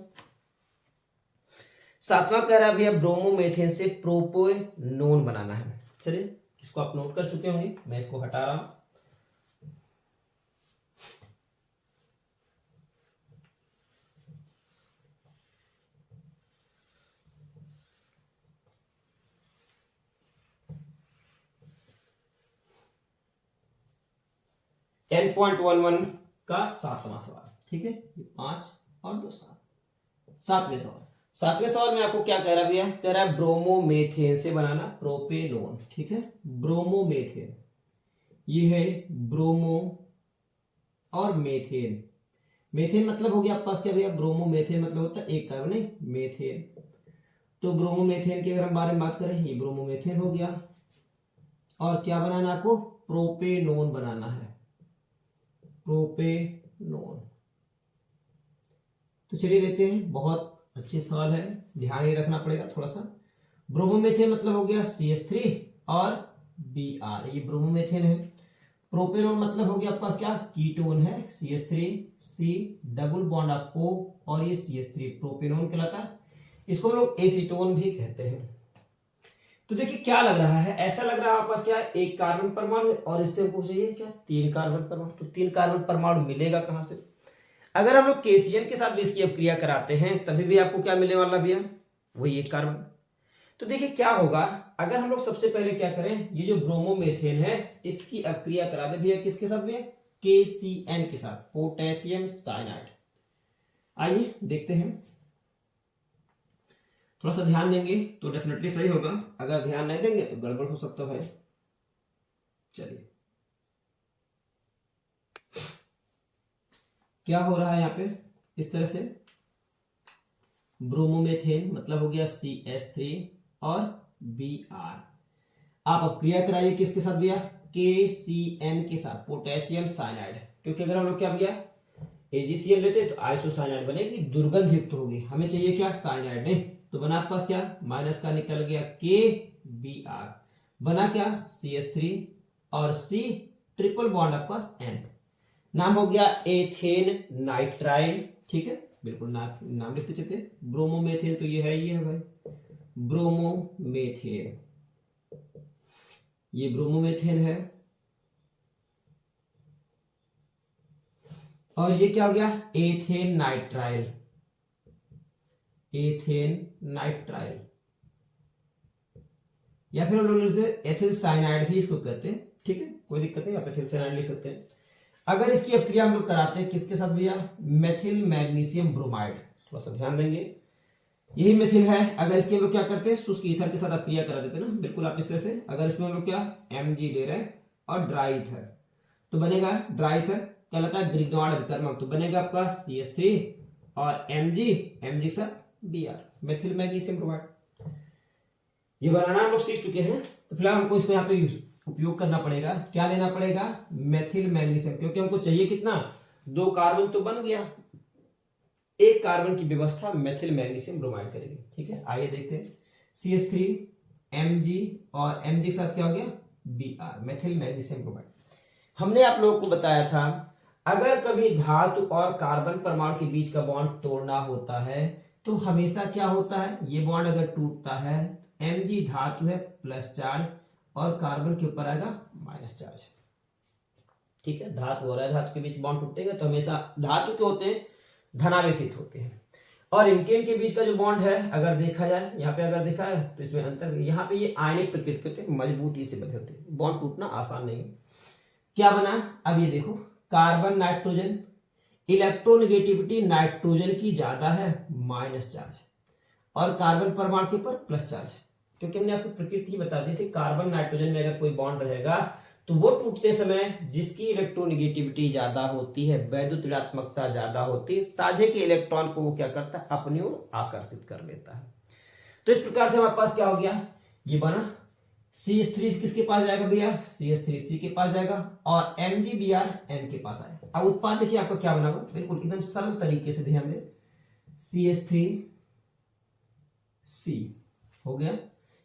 7वां कह रहा है भैया ब्रोमोमेथेन से प्रोपेनोन बनाना है। चलिए इसको आप नोट कर चुके होंगे, मैं इसको हटा रहा हूं। टेन 10.11 का 7वां सवाल, ठीक है, ये 5 और 2 7, 7वें सवाल। 7वें सवाल में आपको क्या कह रहा है भैया, कह रहा है ब्रोमोमेथेन से बनाना प्रोपेनोन, ठीक है। ब्रोमोमेथेन, ये है ब्रोमो और मेथेन। मेथेन मतलब हो गया आपके पास क्या भैया, ब्रोमोमेथेन मतलब होता है एक कार्बन, नहीं मेथेन। तो ब्रोमोमेथेन के अगर हम बारे में बात करें, ये ब्रोमोमेथेन हो गया, और क्या बनाना है आपको, प्रोपेनोन बनाना है, प्रोपेनोन। तो चलिए देखते हैं, बहुत अच्छे सवाल है, ध्यान ही रखना पड़ेगा थोड़ा सा। ब्रोमोमेथेन मतलब हो गया CH3 और Br, ये ब्रोमोमेथेन है। प्रोपेनोन मतलब हो गया आपके पास क्या, कीटोन है, CH3 C double bond of O और ये CH3 प्रोपेनोन कहलाता है। इसको हम लोग एसीटोन भी कहते हैं। तो देखिए क्या लग रहा है, ऐसा लग रहा है आपके पास क्या है, एक कार्बन परमाणु है और इससे हमको चाहिए क्या, 3 कार्बन परमाणु। तो 3 कार्बन परमाणु मिलेगा कहां से, अगर हम लोग केसीएन के साथ भी इसकी अपक्रिया कराते हैं तभी भी आपको क्या मिलने वाला भैया, वही एक कार्बन। तो देखिए क्या होगा, अगर हम लोग सबसे पहले क्या करें, ये जो ब्रोमोमेथेन है इसकी अपक्रिया करा दे भैया किसके साथ में, KCN के साथ, पोटेशियम साइनाइड। आइए देखते हैं। थोड़ा सा ध्यान देंगे तो डेफिनेटली सही होगा, अगर ध्यान नहीं देंगे तो गड़बड़ हो सकता है। चलिए क्या हो रहा है यहाँ पे, इस तरह से ब्रोमोमेथेन मतलब हो गया CH3 और Br। आप अब क्रिया कराइए किसके साथ भैया, KCN के साथ, पोटेशियम साइनाइड, क्योंकि अगर हम लोग क्या भैया AgCl लेते तो आइसोसाइनाइड बनेगी, दुर्गंध युक्त होगी, हमें चाहिए क्या साइनाइड, नहीं तो बना आपके पास क्या, माइनस का निकल गया KBr, बना क्या CH3 और C ट्रिपल बॉन्ड आपके पास N, नाम हो गया एथेन नाइट्राइल। ठीक है, बिल्कुल नाम लिखते चलते। ब्रोमोमेथेन तो ये है भाई, ब्रोमोमेथेन, ये ब्रोमोमेथेन है। और ये क्या हो गया, एथेन नाइट्राइल, एथेन नाइट्राइल, या फिर हम लोग लिखते एथिल साइनाइड भी इसको कहते हैं। ठीक है, कोई दिक्कत नहीं, आप एथिल साइनाइड लिख सकते हैं। अगर इसकी अपक्रिया हम लोग कराते हैं किसके साथ भैया, मेथिल मैग्नीशियम ब्रोमाइड, थोड़ा सा ध्यान देंगे, यही मेथिल है। अगर इसके हम लोग क्या करते हैं, शुष्क ईथर के साथ अपक्रिया करा देते हैं ना, बिल्कुल आप इस तरह से, अगर इसमें हम लोग क्या Mg ले रहे हैं और ड्राई ईथर, तो बनेगा ड्राई ईथर कहलाता है ग्रिग्नॉर्ड अभिकर्मक, तो बनेगा आपका CH3 और Mg के साथ Br, मेथिल मैग्नीशियम ब्रोमाइड। ये बनाना हम लोग सीख चुके हैं, तो फिलहाल हमको इसको यहाँ पे उपयोग करना पड़ेगा, क्या लेना पड़ेगा, मेथिल मैग्नीशियम, क्योंकि हमको चाहिए कितना, 2 कार्बन तो बन गया, 1 कार्बन की व्यवस्था मेथिल मैग्नीशियम ब्रोमाइड करेगी। ठीक है, आइए देखते हैं, CH3 Mg और Mg के साथ क्या हो गया Br, मेथिल मैग्नीशियम ब्रोमाइड। हमने आप लोगों को बताया था अगर कभी धातु और कार्बन परमाणु के बीच का बॉन्ड तोड़ना होता है तो हमेशा क्या होता है, ये बॉन्ड अगर टूटता है, Mg धातु है प्लस चार्ज और कार्बन के ऊपर आएगा माइनस चार्ज। ठीक है, धातु और धातु के बीच बॉन्ड टूटेगा तो हमेशा धातु के होते हैं धनावेशित होते हैं, और इनके बीच का जो बॉन्ड है अगर देखा जाए, यहाँ पे अगर देखा है तो इसमें अंतर, यहाँ पे ये आयनिक प्रकृति के होते हैं, मजबूती से बंधे होते हैं, बॉन्ड टूटना आसान नहीं है। क्या बना, अब ये देखो, कार्बन नाइट्रोजन, इलेक्ट्रोनेगेटिविटी नाइट्रोजन की ज्यादा है माइनस चार्ज, और कार्बन परमाणु के ऊपर प्लस चार्ज, क्योंकि हमने आपको प्रकृति ही बता दी थी, कार्बन नाइट्रोजन में अगर कोई बॉन्ड रहेगा तो वो टूटते समय जिसकी इलेक्ट्रोनेगेटिविटी ज्यादा होती है, वैद्युत ऋणात्मकता ज्यादा होती है, साझे के इलेक्ट्रॉन को वो क्या करता है, अपनी ओर आकर्षित कर लेता है। तो इस प्रकार से हमारे पास क्या हो गया, ये बना CH3 किसके पास जाएगा भैया, CH3C के पास जाएगा, और MgBr N के पास आएगा। अब उत्पाद देखिए आपका क्या बना हुआ, बिल्कुल एकदम सरल तरीके से ध्यान दें, CH3C हो गया,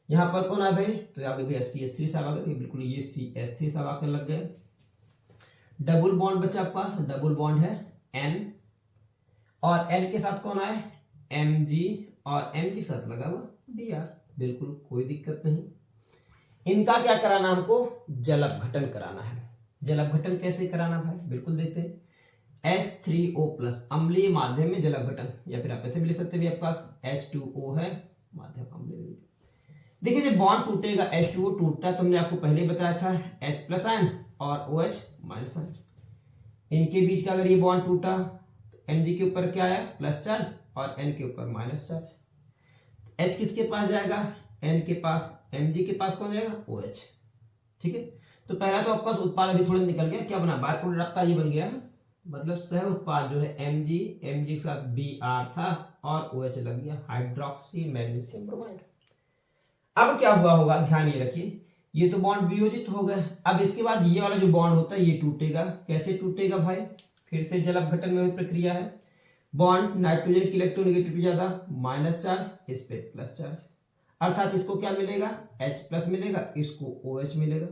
यहां पर कौन आ भाई, तो आगे भैया CH3 साहब आ गए, बिल्कुल ये CH3 साहब आकर लग गए। डबल बॉन्ड बचा आपके पास, डबल बॉन्ड है N, और N के साथ कौन आए, Mg, और M के साथ लगा हुआ Br, बिल्कुल कोई दिक्कत नहीं। इनका क्या कराना, हमको जल अपघटन कराना है। जल अपघटन कैसे कराना भाई, बिल्कुल देखते हैं, H3O+ अम्लीय माध्यम में जल अपघटन, या फिर आप ऐसे भी लिख सकते हैं, आपके पास H2O है माध्यम अम्लीय। देखिए जब बॉन्ड टूटेगा, H2O टूटता है, तो हमने आपको पहले ही बताया था H+ आयन और OH- आयन, इनके बीच का अगर ये बॉन्ड टूटा तो Mg के ऊपर क्या आया, प्लस चार्ज, और N के ऊपर माइनस चार्ज। तो H किसके पास जाएगा, N के पास, Mg के पास कौन जाएगा, OH। ठीक है, तो पहला तो आपका उत्पाद अभी थोड़ा निकल गया, क्या बना, बाय प्रोडक्ट का ये बन गया, मतलब सह उत्पाद जो है Mg के साथ Br था और OH लग गया, हाइड्रोक्सी मैग्नीशियम ब्रोमाइड। अब क्या हुआ होगा, ध्यान ये रखिए, ये तो बॉन्ड वियोजित हो गए, अब इसके बाद ये वाला जो बॉन्ड होता है ये टूटेगा, कैसे टूटेगा भाई, फिर से जल अपघटन में हुई प्रक्रिया है, बॉन्ड नाइट्रोजन की इलेक्ट्रोनेगेटिविटी ज्यादा, माइनस चार्ज, इस पे प्लस चार्ज, अर्थात इसको क्या मिलेगा, H+ मिलेगा, इसको OH मिलेगा।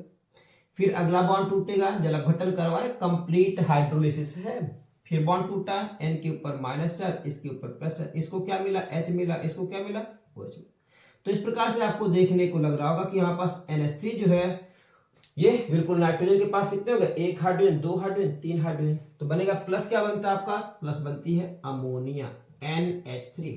फिर अगला बॉन्ड टूटेगा, जल अपघटन करवा रहे, कंप्लीट हाइड्रोलिसिस है, फिर बॉन्ड टूटा, N के ऊपर माइनस चार्ज, इसके ऊपर प्लस चार्ज, इसको क्या मिला, H मिला, इसको क्या मिला, OH मिला। तो इस प्रकार से आपको देखने को लग रहा होगा कि यहाँ पास NH3 जो है ये बिल्कुल नाइट्रोजन के पास कितने हो गए, 1 हाइड्रोजन, 2 हाइड्रोजन, 3 हाइड्रोजन, तो बनेगा प्लस, क्या बनता है आपका, प्लस बनती है अमोनिया NH3।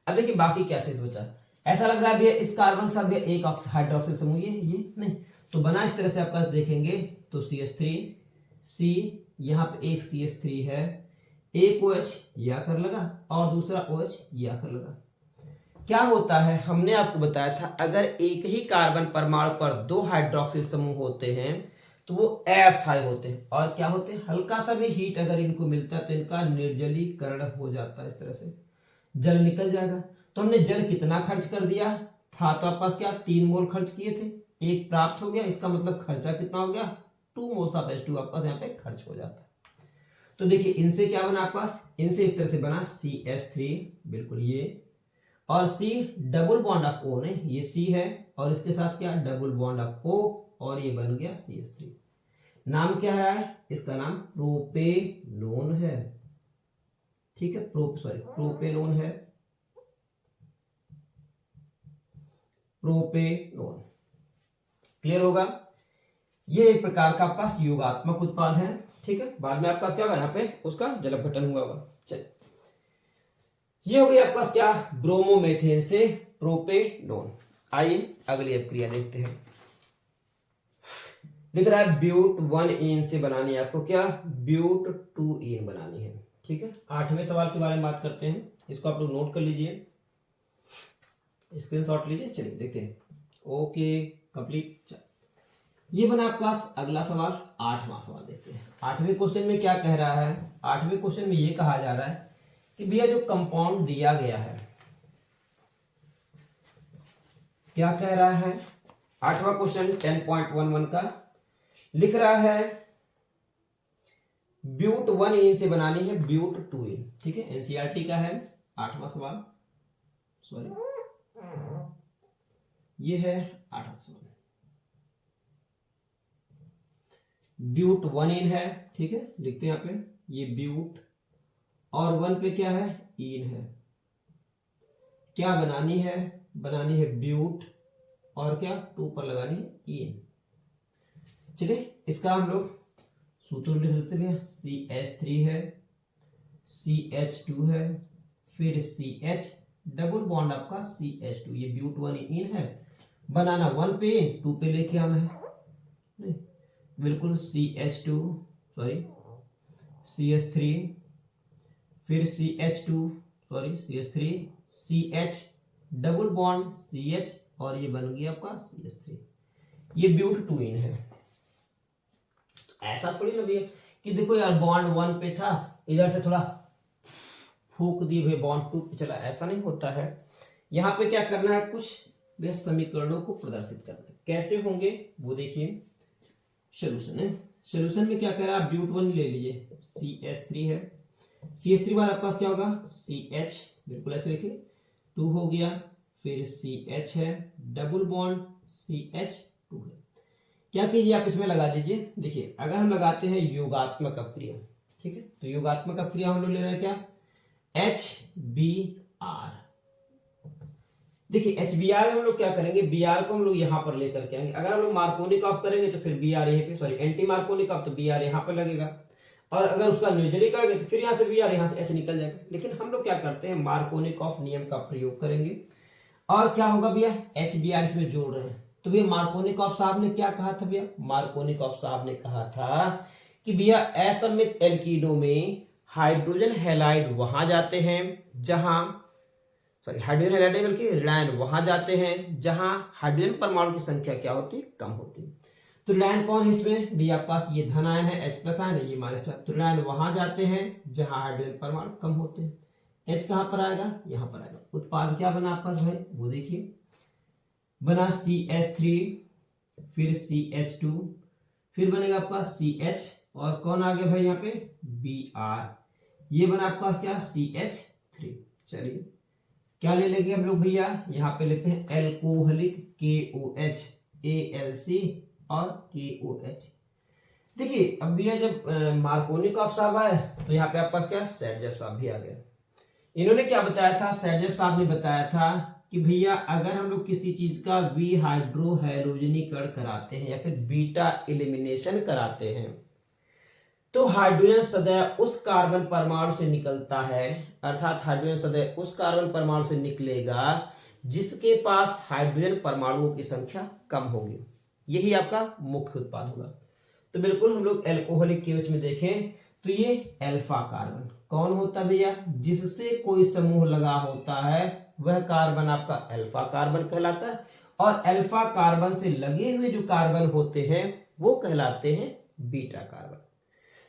अब देखिए बाकी क्या शेष बचा, ऐसा लग रहा है भैया इस कार्बन के साथ भी एक हाइड्रोक्सिल समूह, ये नहीं, तो बना इस तरह से आपका देखेंगे तो CH3C, यहाँ पे एक CH3 है, एक OH ये आकर लगा और दूसरा OH ये आकर लगा, क्या होता है, हमने आपको बताया था अगर एक ही कार्बन परमाणु पर 2 हाइड्रोक्सिल समूह होते हैं तो वो अस्थायी होते हैं, और क्या होते हैं, हल्का सा भी हीट अगर इनको मिलता है तो इनका निर्जलीकरण हो जाता है, इस तरह से जल निकल जाएगा। तो हमने जल कितना खर्च कर दिया था, तो आपके पास क्या 3 मोल खर्च किए थे, एक प्राप्त हो गया, इसका मतलब खर्चा कितना हो गया, 2 मोल्स ऑफ H2 आपके पास यहाँ पे खर्च हो जाता है। तो देखिए इनसे क्या बना आपके पास, इनसे इस तरह से बना CH3, बिल्कुल ये, और C double bond of O, ने ये C है और इसके साथ क्या डबल बॉन्ड ऑफ O, और ये बन गया CH3। नाम क्या है, इसका नाम प्रोपेनोन है, ठीक है, प्रोपेनोन है, प्रोपेनोन। क्लियर होगा, ये एक प्रकार का आपके पास योगात्मक उत्पाद है, ठीक है। बाद में आपका क्या होगा, यहाँ पे उसका जल अपघटन हुआ होगा। चलिए, ये हो गई आपके पास क्या, ब्रोमोमेथेन से प्रोपेनोन। आइए अगली क्रिया देखते हैं। दिख रहा है ब्यूट 1 से बनानी है आपको, क्या ब्यूट 2 बनानी है, ठीक है। 8वें सवाल के बारे में बात करते हैं, इसको आप लोग नोट कर लीजिए, स्क्रीनशॉट लीजिए। चलिए देखते हैं। Okay complete. ये बना आपके पास अगला सवाल, 8वां सवाल देखते हैं। 8वें क्वेश्चन में क्या कह रहा है, 8वें क्वेश्चन में ये कहा जा रहा है कि भैया जो कंपाउंड दिया गया है, क्या कह रहा है, 8वां क्वेश्चन 10.11 का लिख रहा है ब्यूट 1 से बनानी है ब्यूट 2, ठीक है। एनसीईआरटी का है 8वां सवाल, सॉरी ये है 8वां सवाल। ब्यूट 1 है, ठीक है, लिखते हैं यहाँ पे, ये ब्यूट और 1 पे क्या है, इन है। क्या बनानी है, बनानी है ब्यूट और क्या 2 पर लगानी है इन। चलिए इसका हम लोग सूत्र लिख लेते हैं। CH3 है, CH2 है, फिर CH डबल बॉन्ड आपका CH2, ये ब्यूट 1 इन है, बनाना 1 पे इन, 2 पे लेके आना है, नहीं बिल्कुल CH2 सॉरी CH3, फिर CH2 sorry CH3, CH double bond CH, और ये बन गया आपका CH3, ये ब्यूट 2 है। ऐसा थोड़ी ना भैया कि देखो यार बॉन्ड 1 पे था, इधर से थोड़ा फूक दिए भाई बॉन्ड 2 पे चला, ऐसा नहीं होता है। यहाँ पे क्या करना है, कुछ भैया समीकरणों को प्रदर्शित करना है, कैसे होंगे वो देखिए। सोल्यूशन है, सोल्यूशन में क्या कह रहा है, ब्यूट 1 ले लीजिए, CH3 है, CH3 बाद आपके पास क्या होगा, CH, बिल्कुल ऐसे लिखिए, 2 हो गया, फिर CH है, डबल बॉन्ड CH2 है। क्या कीजिए आप इसमें लगा दीजिए, देखिए अगर हम लगाते हैं योगात्मक अपक्रिया, ठीक है, तो योगात्मक अपक्रिया हम लोग ले रहे हैं क्या, HBr। देखिए HBr में हम लोग क्या करेंगे, Br को हम लोग यहां पर लेकर के आएंगे। अगर हम लोग मार्कोनिक ऑफ करेंगे तो फिर Br यहीं पे, सॉरी एंटी मार्कोनिक ऑफ तो Br यहां पर लगेगा, और अगर उसका निर्जली करेंगे तो फिर यहां से Br, यहां से H निकल जाएगा। लेकिन हम लोग क्या करते हैं, मार्कोनिक ऑफ नियम का प्रयोग करेंगे, और क्या होगा भैया, HBr इसमें जोड़ रहे हैं। तो भैया मार्कोनिक ऑफ साहब ने क्या कहा था, भैया मार्कोनिक ऑफ साहब ने कहा था कि भैया असममित एल्कीनों में हाइड्रोजन हैलाइड वहां जाते हैं जहां, सॉरी हाइड्रोजन हैलाइड बल्कि ऋणायन वहां जाते हैं जहां हाइड्रोजन परमाणु की संख्या क्या होती है, कम होती है। तो ऋणायन कौन है इसमें, भैया आपके पास ये धन आयन है, H+ आयन है, ये माइनस। तो ऋणायन वहां जाते हैं जहां हाइड्रोजन परमाणु कम होते हैं। H कहां पर आएगा, यहां पर आएगा। उत्पाद क्या बना आपका भाई, वो देखिए, बना CH3, फिर CH2, फिर बनेगा आपका CH, और कौन आ गया भाई यहाँ पे, Br, ये बना आपके पास क्या, CH3। चलिए क्या ले लेंगे हम लोग भैया, यहाँ पे लेते हैं एल्कोहलिक KOH, ALC और KOH। देखिए अब भैया जब मार्कोनिक ऑफ साहब आए तो यहाँ पे आपके पास क्या, सैडजेव साहब भी आ गए। इन्होंने क्या बताया था, सैडजेव साहब ने बताया था कि भैया अगर हम लोग किसी चीज का विहाइड्रोहैलोजनीकरण कराते हैं या फिर बीटा एलिमिनेशन कराते हैं तो हाइड्रोजन सदैव उस कार्बन परमाणु से निकलता है, अर्थात हाइड्रोजन सदैव उस कार्बन परमाणु से निकलेगा जिसके पास हाइड्रोजन परमाणुओं की संख्या कम होगी। यही आपका मुख्य उत्पाद होगा। तो बिल्कुल हम लोग एल्कोहलिक KOH में देखें तो ये अल्फा कार्बन कौन होता है भैया, जिससे कोई समूह लगा होता है वह कार्बन आपका अल्फा कार्बन कहलाता है, और अल्फा कार्बन से लगे हुए जो कार्बन होते हैं वो कहलाते हैं बीटा कार्बन।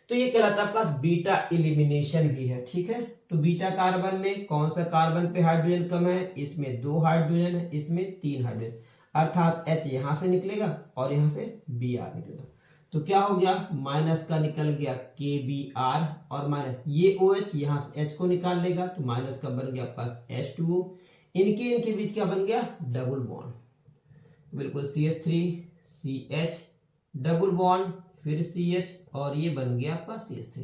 तो ये कहलाता है पास बीटा एलिमिनेशन भी है, ठीक है। तो बीटा कार्बन में कौन सा कार्बन पे हाइड्रोजन कम है, इसमें 2 हाइड्रोजन है, इसमें 3 हाइड्रोजन, अर्थात H यहां से निकलेगा और यहां से Br निकलेगा। तो क्या हो गया, माइनस का निकल गया KBr और माइनस ये OH यहां से H को निकाल लेगा, तो माइनस का बन गया पास H2O, इनके बीच क्या बन गया, डबल बॉन्ड, बिल्कुल CH3 CH डबल बॉन्ड फिर CH और ये बन गया आपका CH3।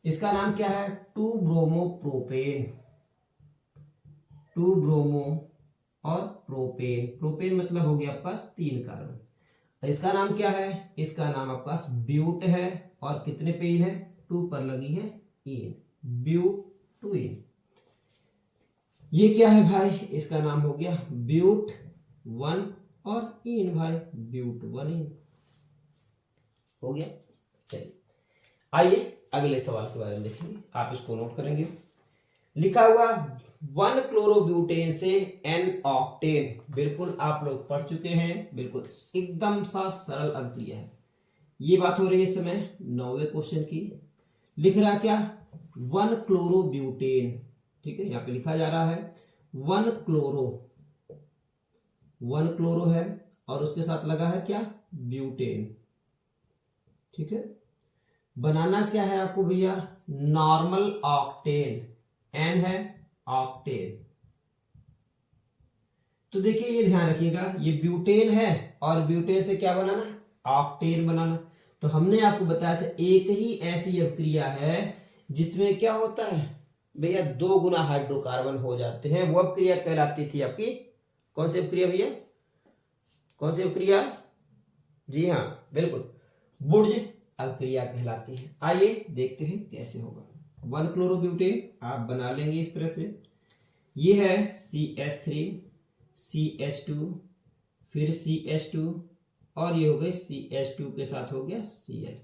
इसका नाम क्या है, 2 ब्रोमो प्रोपेन, 2 ब्रोमो और प्रोपेन, प्रोपेन मतलब हो गया आपके पास 3 कार्बन। इसका नाम क्या है, इसका नाम आपके पास ब्यूट है, और कितने पे इन है, 2 पर लगी है इन, ब्यूटुइन। ये क्या है भाई, इसका नाम हो गया ब्यूट 1 और इन भाई, ब्यूट 1 इन हो गया। चलिए आइए अगले सवाल के बारे में देखेंगे, आप इसको नोट करेंगे। लिखा हुआ 1 क्लोरोब्यूटेन से N ऑक्टेन, बिल्कुल आप लोग पढ़ चुके हैं, बिल्कुल एकदम सा सरल अभिक्रिया है। ये बात हो रही है इस समय 9वें क्वेश्चन की। लिख रहा क्या, 1 क्लोरोब्यूटेन, ठीक है, यहां पे लिखा जा रहा है 1 क्लोरो है और उसके साथ लगा है क्या, ब्यूटेन, ठीक है। बनाना क्या है आपको भैया, नॉर्मल ऑक्टेन, N है ऑक्टेन। तो देखिए ये ध्यान रखिएगा, ये ब्यूटेन है और ब्यूटेन से क्या बनाना, ऑक्टेन बनाना। तो हमने आपको बताया था एक ही ऐसी अभिक्रिया है जिसमें क्या होता है भैया, 2 गुना हाइड्रोकार्बन हो जाते हैं, वो अभिक्रिया कहलाती थी आपकी, कौन सी अभिक्रिया भैया, कौन सी अभिक्रिया, जी हाँ बिल्कुल, बुर्ज अभिक्रिया कहलाती है। आइए देखते हैं कैसे होगा। 1 क्लोरोब्यूटेन आप बना लेंगे इस तरह से, ये है CH3 CH2 फिर CH2 और ये हो गई CH2 के साथ हो गया Cl,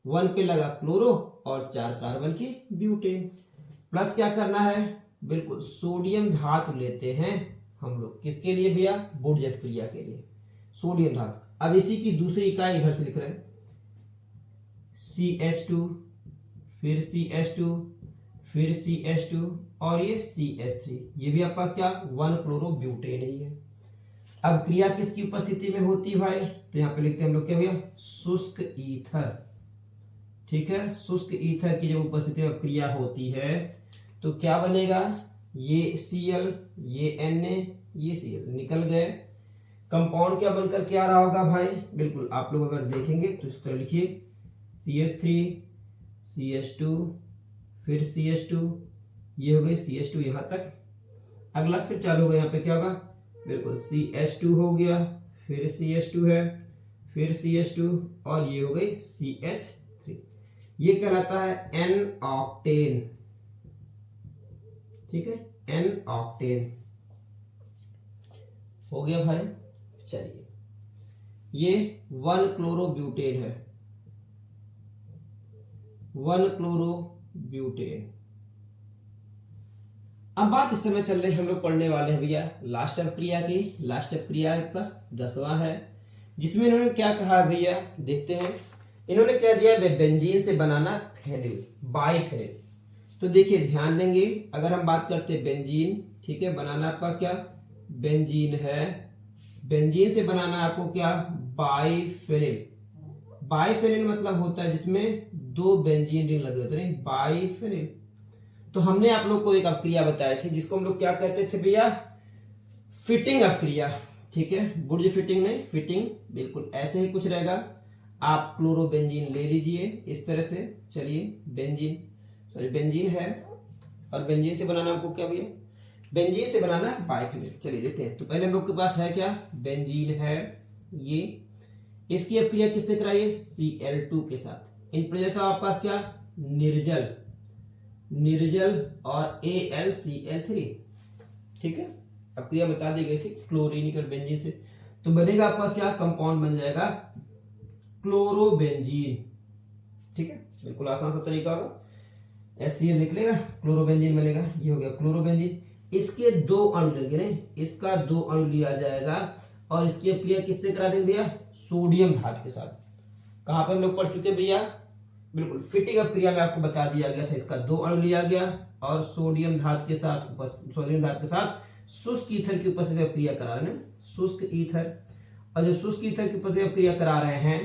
1 पे लगा क्लोरो और 4 कार्बन की ब्यूटेन। प्लस क्या करना है, बिल्कुल सोडियम धातु लेते हैं हम लोग, किसके लिए भैया, बुर्ज अभिक्रिया के लिए, सोडियम धातु। अब इसी की दूसरी इकाई इधर से लिख रहे हैं, CH2 फिर CH2 फिर CH2 और ये CH3, ये भी आपके पास क्या, 1 क्लोरोब्यूटेन ही है। अब क्रिया किसकी उपस्थिति में होती है भाई, तो यहां पे लिखते हैं हम लोग क्या भैया, शुष्क ईथर, ठीक है। शुष्क ईथर की जब उपस्थिति में क्रिया होती है तो क्या बनेगा, ये Cl ये Na ये Cl निकल गए, कंपाउंड क्या बनकर के आ रहा होगा भाई, बिल्कुल आप लोग अगर देखेंगे तो इस तरह लिखिए, CH3 CH2 फिर CH2, ये हो गई CH2 यहां तक, अगला फिर चालू होगा, यहाँ पे क्या होगा, बिल्कुल CH2 हो गया, फिर CH2 है, फिर CH2 और ये हो गई CH3, ये कहलाता है N ऑक्टेन, ठीक है, N ऑक्टेन हो गया भाई। चलिए ये 1 क्लोरोब्यूटेन है, 1 क्लोरोब्यूटेन। अब बात इस समय चल रही, हम लोग पढ़ने वाले हैं भैया लास्ट अभिक्रिया की, लास्ट अभिक्रिया प्लस 10वां है, जिसमें इन्होंने क्या कहा भैया, देखते हैं। इन्होंने कह दिया बेंजीन से बनाना फेनिल, बाइफेनिल। तो देखिए ध्यान देंगे, अगर हम बात करते हैं बेंजीन, ठीक है, बनाना आपके पास क्या, बेंजीन है, बेंजीन से बनाना आपको क्या, बाइफेनिल। बाइफेनिल मतलब होता है जिसमें 2 बेंजीन रिंग लगे होते हैं, बाइफेनिल। तो हमने आप लोग को एक अभिक्रिया बताई थी जिसको हम लोग क्या कहते थे भैया, फिटिंग अभिक्रिया, ठीक है, बुर्ज फिटिंग नहीं, फिटिंग, बिल्कुल ऐसे ही कुछ रहेगा। आप क्लोरोबेंजीन ले लीजिए इस तरह से, चलिए बेंजीन, सॉरी बेंजीन है, और बेंजीन से बनाना आपको क्या भैया, बेंजीन से बनाना है बाइफेनिल। चलिए देखते हैं, तो पहले हम लोग के पास है क्या, बेंजीन है, ये इसकी अभिक्रिया किससे कराइए, Cl2 के साथ, इन प्रेजेंस ऑफ पास क्या, निर्जल, निर्जल और AlCl3, ठीक है, अभिक्रिया बता दी गई थी क्लोरीनिक और बेंजीन से। तो बनेगा आपके पास क्या, कंपाउंड बन जाएगा क्लोरोबेंजीन, ठीक है। बिल्कुल आसान सा तरीका होगा। HCl निकलेगा, क्लोरोबेंजीन बनेगा, ये हो गया क्लोरोबेंजीन। इसके 2 अणु लेंगे, नहीं इसका 2 अणु लिया जाएगा और इसकी क्रिया किससे करा देंगे भैया, सोडियम धातु के साथ। कहां पे हम लोग पढ़ चुके भैया, बिल्कुल फिटिंग अप क्रिया में आपको बता दिया गया था। इसका 2 अणु लिया गया और सोडियम धातु के साथ शुष्क ईथर की उपस्थिति में क्रिया करा रहे हैं, शुष्क ईथर। और जब शुष्क ईथर की उपस्थिति में क्रिया करा रहे हैं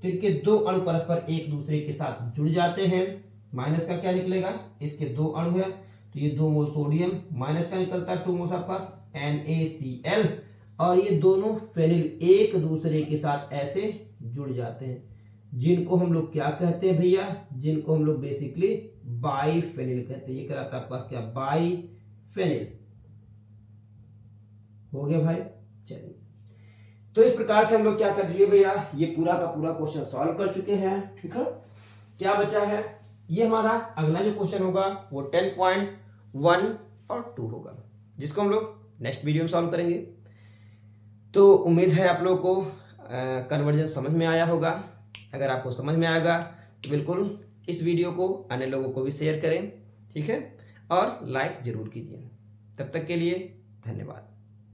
तो इनके 2 अणु परस्पर एक दूसरे के साथ जुड़ जाते हैं। माइनस का क्या निकलेगा, इसके 2 अणु है तो ये 2 मोल सोडियम, माइनस का निकलता है 2 मोल आपके पास NaCl, और ये दोनों फेनिल एक दूसरे के साथ ऐसे जुड़ जाते हैं, जिनको हम लोग क्या कहते हैं भैया, जिनको हम लोग बेसिकली बाइफेनिल कहते हैं। ये कराता है आपके पास क्या, बाइफेनिल। हो गया भाई। चलिए, तो इस प्रकार से हम लोग क्या कर चुके भैया, ये पूरा का पूरा क्वेश्चन सॉल्व कर चुके हैं। ठीक है, क्या बचा है, ये हमारा अगला जो क्वेश्चन होगा वो 10.1 और 2 होगा, जिसको हम लोग नेक्स्ट वीडियो में सॉल्व करेंगे। तो उम्मीद है आप लोगों को कन्वर्जन समझ में आया होगा। अगर आपको समझ में आएगा तो बिल्कुल इस वीडियो को अन्य लोगों को भी शेयर करें, ठीक है, और लाइक जरूर कीजिए। तब तक के लिए धन्यवाद।